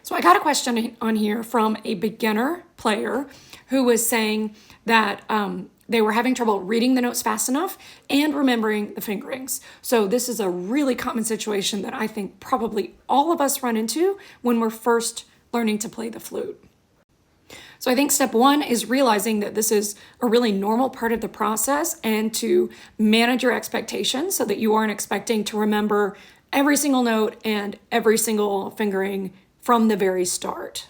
So I got a question on here from a beginner player who was saying that they were having trouble reading the notes fast enough and remembering the fingerings. So this is a really common situation that I think probably all of us run into when we're first learning to play the flute. So I think step one is realizing that this is a really normal part of the process and to manage your expectations so that you aren't expecting to remember every single note and every single fingering from the very start.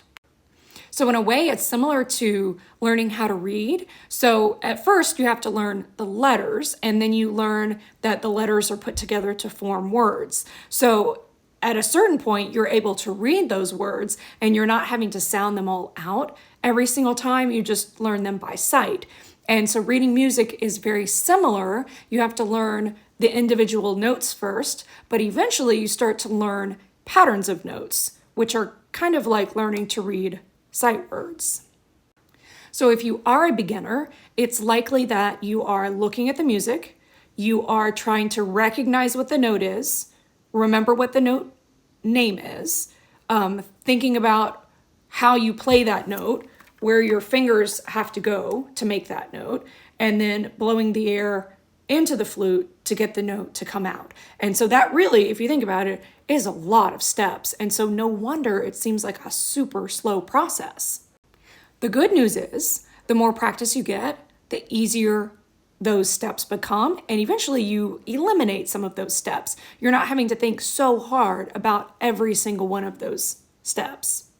So in a way, it's similar to learning how to read. So at first, you have to learn the letters, and then you learn that the letters are put together to form words. So at a certain point, you're able to read those words, and you're not having to sound them all out every single time. You just learn them by sight. And so reading music is very similar. You have to learn the individual notes first, but eventually you start to learn patterns of notes, which are kind of like learning to read sight words. So if you are a beginner, it's likely that you are looking at the music, you are trying to recognize what the note is, remember what the note name is, thinking about how you play that note, where your fingers have to go to make that note, and then blowing the air into the flute to get the note to come out. And so that really, if you think about it, is a lot of steps. And so no wonder it seems like a super slow process. The good news is the more practice you get, the easier those steps become, and eventually you eliminate some of those steps. You're not having to think so hard about every single one of those steps.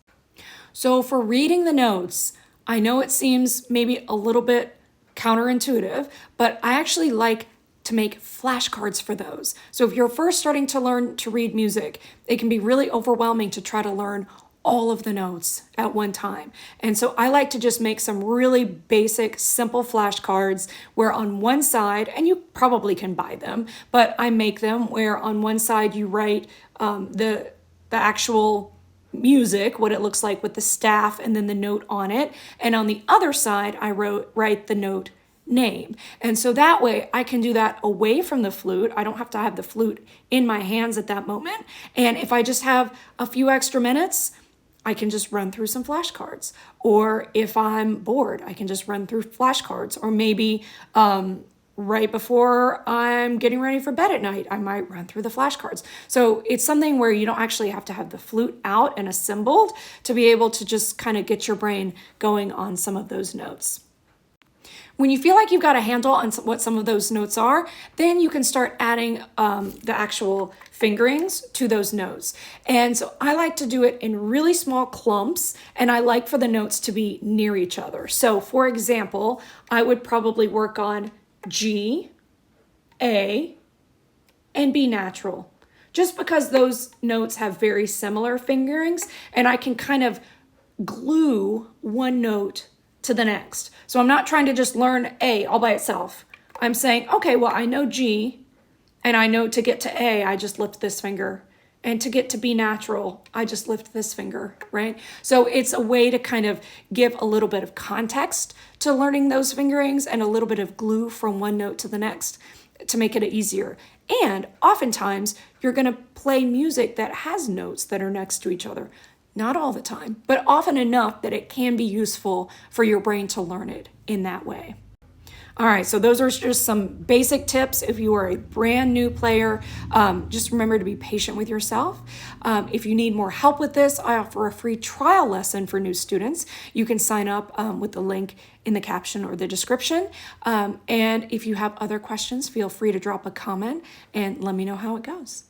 So for reading the notes, I know it seems maybe a little bit counterintuitive, but I actually like to make flashcards for those. So if you're first starting to learn to read music, it can be really overwhelming to try to learn all of the notes at one time. And so I like to just make some really basic, simple flashcards where on one side, and you probably can buy them, but I make them where on one side you write the actual music, what it looks like with the staff and then the note on it. And on the other side, I write the note name. And so that way I can do that away from the flute. I don't have to have the flute in my hands at that moment. And if I just have a few extra minutes, I can just run through some flashcards. Or if I'm bored, I can just run through flashcards. Or maybe right before I'm getting ready for bed at night, I might run through the flashcards. So it's something where you don't actually have to have the flute out and assembled to be able to just kind of get your brain going on some of those notes. When you feel like you've got a handle on what some of those notes are, then you can start adding the actual fingerings to those notes. And so I like to do it in really small clumps, and I like for the notes to be near each other. So for example, I would probably work on G, A, and B natural, just because those notes have very similar fingerings, and I can kind of glue one note to the next. So I'm not trying to just learn A all by itself. I'm saying, okay, well, I know G, and I know to get to A, I just lift this finger. And to get to B natural, I just lift this finger, right? So it's a way to kind of give a little bit of context to learning those fingerings and a little bit of glue from one note to the next to make it easier. And oftentimes, you're gonna play music that has notes that are next to each other. Not all the time, but often enough that it can be useful for your brain to learn it in that way. All right, so those are just some basic tips. If you are a brand new player, just remember to be patient with yourself. If you need more help with this, I offer a free trial lesson for new students. You can sign up with the link in the caption or the description. And if you have other questions, feel free to drop a comment and let me know how it goes.